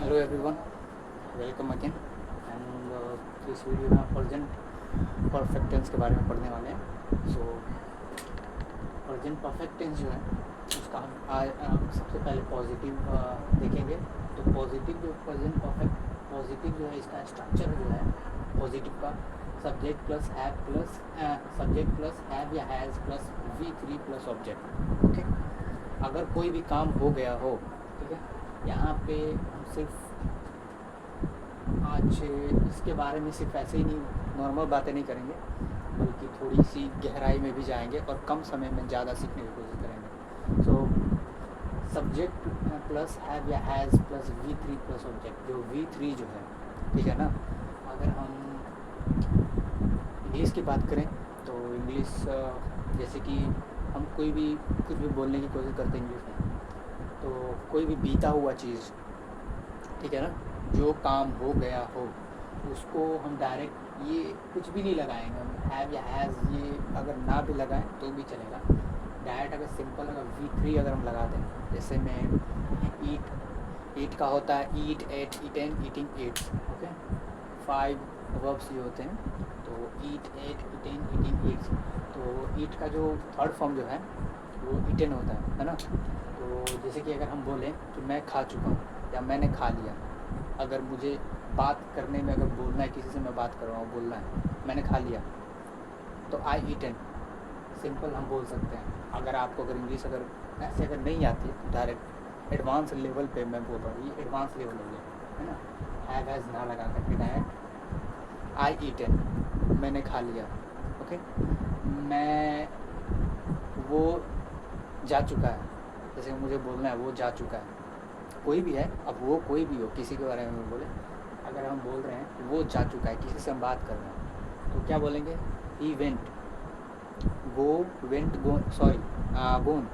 Hello everyone, welcome again. And इस video में आप प्रेजेंट परफेक्ट टेंस के बारे में पढ़ने वाले हैं। सो प्रेजेंट परफेक्ट टेंस जो है उसका हम आज सबसे पहले पॉजिटिव देखेंगे। तो पॉजिटिव जो प्रेजेंट परफेक्ट पॉजिटिव जो है इसका स्ट्रक्चर जो है पॉजिटिव का सब्जेक्ट प्लस हैव या has plus V3 plus object. Okay, अगर कोई भी काम हो गया हो, ठीक है, यहाँ पे हम सिर्फ आज इसके बारे में सिर्फ ऐसे ही नहीं नॉर्मल बातें नहीं करेंगे, बल्कि थोड़ी सी गहराई में भी जाएंगे और कम समय में ज़्यादा सीखने की कोशिश करेंगे। सो सब्जेक्ट प्लस हैव या has plus V3 plus object, जो V3 जो है, ठीक है ना। अगर हम इंग्लिश की बात करें तो इंग्लिश जैसे कि हम कोई भी कुछ भी बोलने की कोशिश करते हैं इंग्लिश में, तो कोई भी बीता हुआ चीज़, ठीक है ना, जो काम हो गया हो उसको हम डायरेक्ट ये कुछ भी नहीं लगाएंगे। हम हैव या हैज़ ये अगर ना भी लगाएं तो भी चलेगा। डायरेक्ट अगर सिंपल अगर V3 अगर हम लगा दें, जैसे में ईट का होता है eat, ate, eaten, eating, eats. Okay, 5 verbs ये होते हैं। तो eat, ate, eaten, eating, eats. तो ईट का जो थर्ड फॉर्म जो है वो ईटेन होता है ना। तो जैसे कि अगर हम बोलें कि मैं खा चुका हूँ या मैंने खा लिया, अगर मुझे बात करने में अगर बोलना है, किसी से मैं बात कर रहा हूँ, बोलना है मैंने खा लिया, तो आई ईटन सिंपल हम बोल सकते हैं। अगर आपको अगर इंग्लिश अगर ऐसे अगर नहीं आती है तो डायरेक्ट एडवांस लेवल पे मैं बोल रहा हूँ, ये एडवांस लेवल हो गया है ना। हैव हैज़ ना लगा करके डायरेक्ट आई ईटन, मैंने खा लिया। ओके, मैं वो जा चुका है, जैसे मुझे बोलना है वो जा चुका है, कोई भी है, अब वो कोई भी हो, किसी के बारे में बोले, अगर हम बोल रहे हैं वो जा चुका है, किसी से हम बात कर रहे हैं, तो क्या बोलेंगे? He went, go, went, go, sorry gone,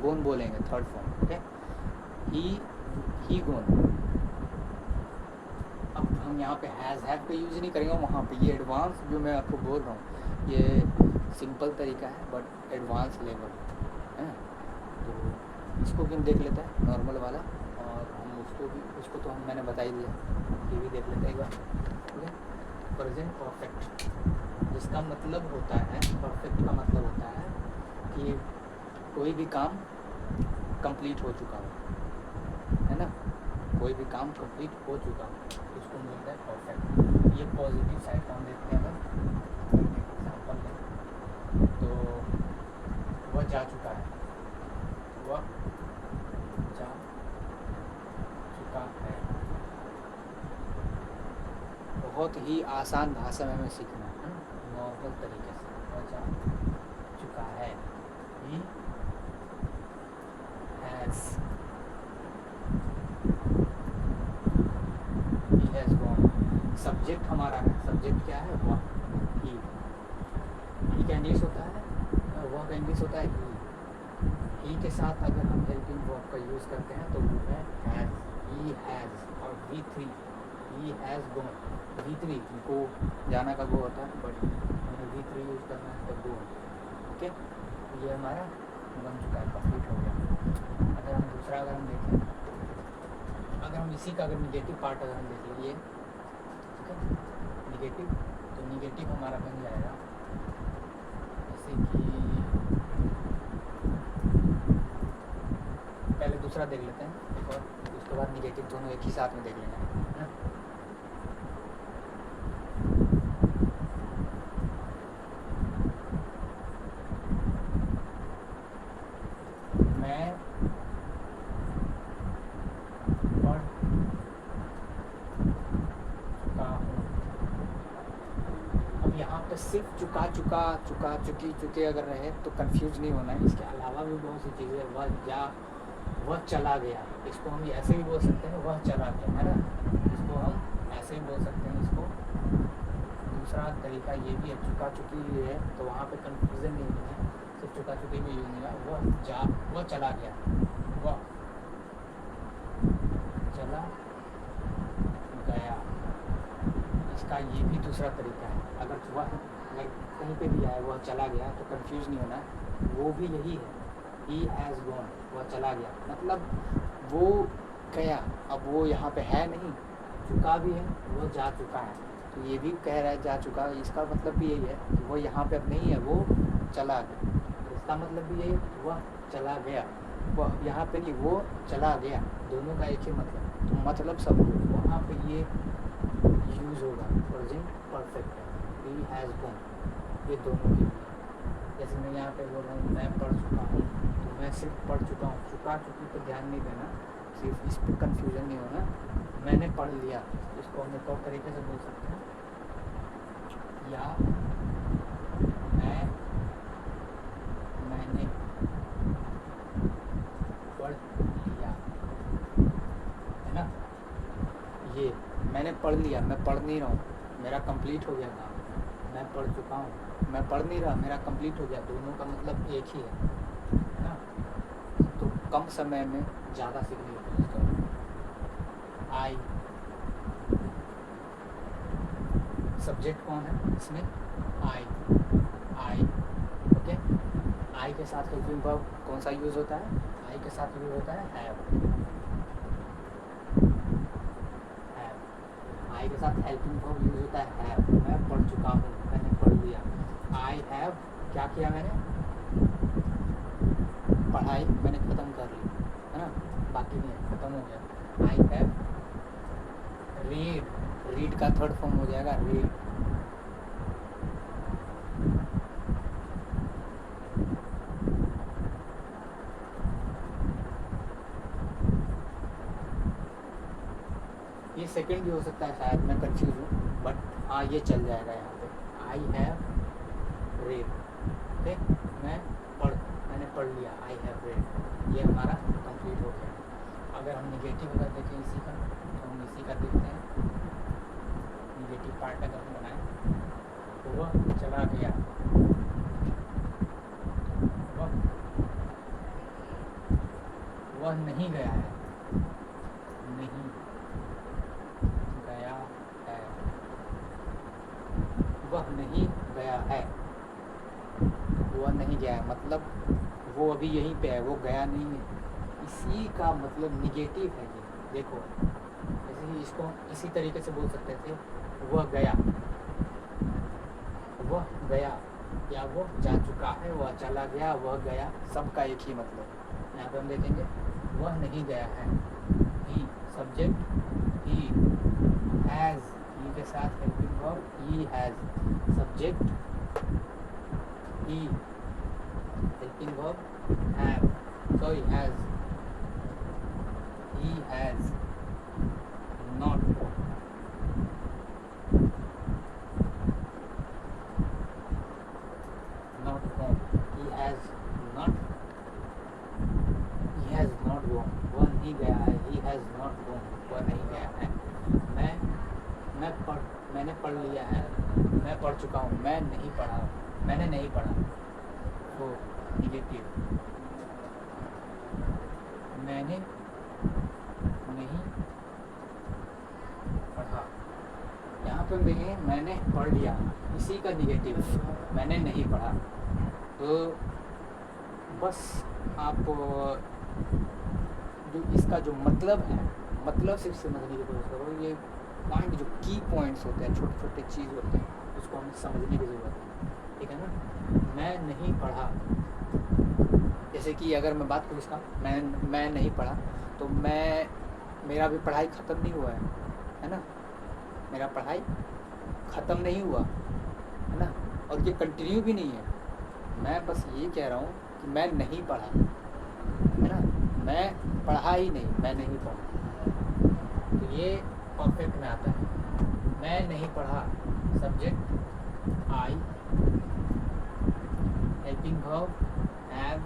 gone बोलेंगे third form. Okay, he gone. अब हम यहाँ पे हैज़ हैव का यूज़ नहीं करेंगे, वहाँ पे ये एडवांस जो मैं आपको बोल रहा हूँ ये सिंपल तरीका है बट एडवांस लेवल है। तो इसको भी हम देख लेते हैं नॉर्मल वाला, और हम उसको तो मैंने बता ही दिया, ये भी देख लेते हैं एक बार। ओके, प्रेजेंट परफेक्ट जिसका मतलब होता है, परफेक्ट का मतलब होता है कि कोई भी काम कंप्लीट हो चुका हो, है ना, कोई भी काम कंप्लीट हो चुका हो, उसको मिलता है परफेक्ट। ये पॉजिटिव साइड का हम देखते हैं। अगर एग्जाम्पल लें तो वह जा चुका है, वह जा चुका है। बहुत ही आसान भाषा में सीखना है, नॉर्मल तरीके से। वह जा चुका है, ही हैज़ गॉन। सब्जेक्ट हमारा है, सब्जेक्ट क्या है? वह, ही का इंग्लिश होता है, वह का इंग्लिश होता है ही के साथ अगर हम हेल्पिंग वर्ब का यूज़ करते हैं तो वो है हैज़, ही हैज़। और V3, he has gone, V3 को जाना का गो होता है, बट हमें V3 यूज़ करना है तो गो। ओके, ये हमारा बन चुका है, कंप्लीट हो गया। अगर हम दूसरा अगर हम देखें, अगर हम इसी का अगर निगेटिव पार्ट अगर हम देख लीजिए, ठीक है, निगेटिव, तो निगेटिव हमारा बन जाएगा जैसे कि पहले दूसरा देख लेते हैं एक और, उसके बाद निगेटिव, दोनों एक ही साथ में देख लेना है ना। मैं पढ़ चुका हूँ। अब यहाँ पे सिर्फ चुका चुकी चुके अगर रहे तो कंफ्यूज नहीं होना है, इसके अलावा भी बहुत सी चीज़ें, वह चला गया, इसको हम ऐसे भी बोल सकते हैं, वह चला गया, है ना, इसको हम ऐसे ही बोल सकते हैं। इसको दूसरा तरीका ये भी है, चुका चुकी है, तो वहाँ पे कंफ्यूजन नहीं होना है, सिर्फ चुका चुकी में यूज नहीं है। वह चला गया, वह चला गया, इसका ये भी दूसरा तरीका है। अगर वह कहीं पे भी आए वह चला गया तो कंफ्यूज नहीं होना, वो भी यही है, ही हैज़ गॉन, वह चला गया, मतलब वो गया, अब वो यहाँ पे है नहीं, चुका भी है, वो जा चुका है, तो ये भी कह रहा है जा चुका, इसका मतलब भी यही है कि वो यहाँ पे अब नहीं है, वो चला गया। तो इसका मतलब भी यही है कि वह चला गया, वो यहाँ पे नहीं, वो चला गया, दोनों का एक ही मतलब। तो मतलब सब वहाँ पे ये यूज़ होगा, प्रेजेंट परफेक्ट है, ही हैज़ गॉन, ये दोनों के लिए। जैसे मैं यहाँ पे बोल रहा हूँ मैं पढ़ चुका हूँ, तो मैं सिर्फ पढ़ चुका हूँ, चुका चुकी पर ध्यान नहीं देना, सिर्फ इस पर कन्फ्यूजन नहीं होना। मैंने पढ़ लिया, इसको हम एक और तरीके से बोल सकते हैं, या मैंने पढ़ लिया, है ना। ये मैंने पढ़ लिया, मैं पढ़ नहीं रहा हूँ, मेरा कंप्लीट हो गया काम। मैं पढ़ चुका हूँ, मैं पढ़ नहीं रहा, मेरा कंप्लीट हो गया, दोनों का मतलब एक ही है ना। तो कम समय में ज़्यादा सीखने की कोशिश करो। आई, सब्जेक्ट कौन है इसमें, आई, ओके। आई के साथ हेल्पिंग वर्ब कौन सा यूज़ होता है, आई के साथ यूज़ होता है हैव। आई के साथ हेल्पिंग वर्ब यूज़ होता है हैव। मैं पढ़ चुका हूँ, मैंने पढ़ लिया। आई हैव क्या किया मैंने, पढ़ाई मैंने ख़त्म कर ली, है ना, बाकी नहीं, ख़त्म हो गया। आई हैव रीड, रीड का थर्ड फॉर्म हो जाएगा रीड। ये सेकंड भी हो सकता है, शायद मैं कंफ्यूज हूँ, बट हाँ ये चल जाएगा यहाँ पे। आई हैव रेड, ओके, मैंने पढ़ लिया, आई हैव रेड, ये हमारा कंप्लीट हो गया। अगर हम निगेटिव अगर देखें इसी का, तो हम इसी का देखते हैं, निगेटिव पार्ट अगर हम बनाएं, तो वह चला गया, वह नहीं गया है, नहीं गया है, वह नहीं गया है, वह नहीं गया है, मतलब वो अभी यहीं पे है, वो गया नहीं है। इसी का मतलब निगेटिव है ये, देखो जैसे कि इसको इसी तरीके से बोल सकते थे, वह गया, वह गया, या वो जा चुका है, वह चला गया, वह गया, सबका एक ही मतलब। यहाँ पे हम देखेंगे वह नहीं गया है, ही सब्जेक्ट, ही हैज़, ही के साथ helping verb he has, subject he, helping verb have, sorry has, he has not gone, he has not gone, वह नहीं गया है, he has not gone, वह नहीं गया है। मैंने पढ़ लिया है, मैं पढ़ चुका हूँ, मैं नहीं पढ़ा, मैंने नहीं पढ़ा, वो निगेटिव, मैंने नहीं पढ़ा। यहाँ पे देखेंगे मैंने पढ़ लिया, इसी का निगेटिव, मैंने नहीं पढ़ा। तो बस आप जो इसका जो मतलब है, मतलब सिर्फ समझने की कोशिश करो। ये पॉइंट जो की पॉइंट्स होते हैं, छोटे छोटे चीज़ होते हैं, उसको हमें समझने की ज़रूरत है, ठीक है ना। मैं नहीं पढ़ा, जैसे कि अगर मैं बात करूँ इसका, मैं नहीं पढ़ा, तो मेरा भी पढ़ाई ख़त्म नहीं हुआ है ना, मेरा पढ़ाई ख़त्म नहीं हुआ है ना, और ये कंटिन्यू भी नहीं है। मैं बस ये कह रहा हूँ कि मैं नहीं पढ़ा, है ना, मैं पढ़ा ही नहीं, मैं नहीं पढ़ा। तो ये परफेक्ट में आता है, मैं नहीं पढ़ा, subject I, helping verb have,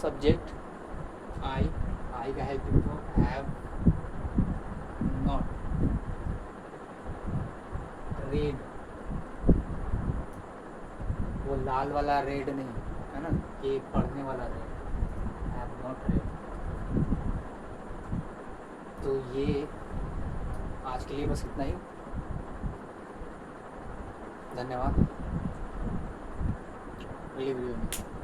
subject I का helping verb have not, read, वो लाल वाला रेड नहीं है ना, ये पढ़ने वाला रेड, हैव नॉट रेड। तो ये आज के लिए बस इतना ही, धन्यवाद। अगली वीडियो में।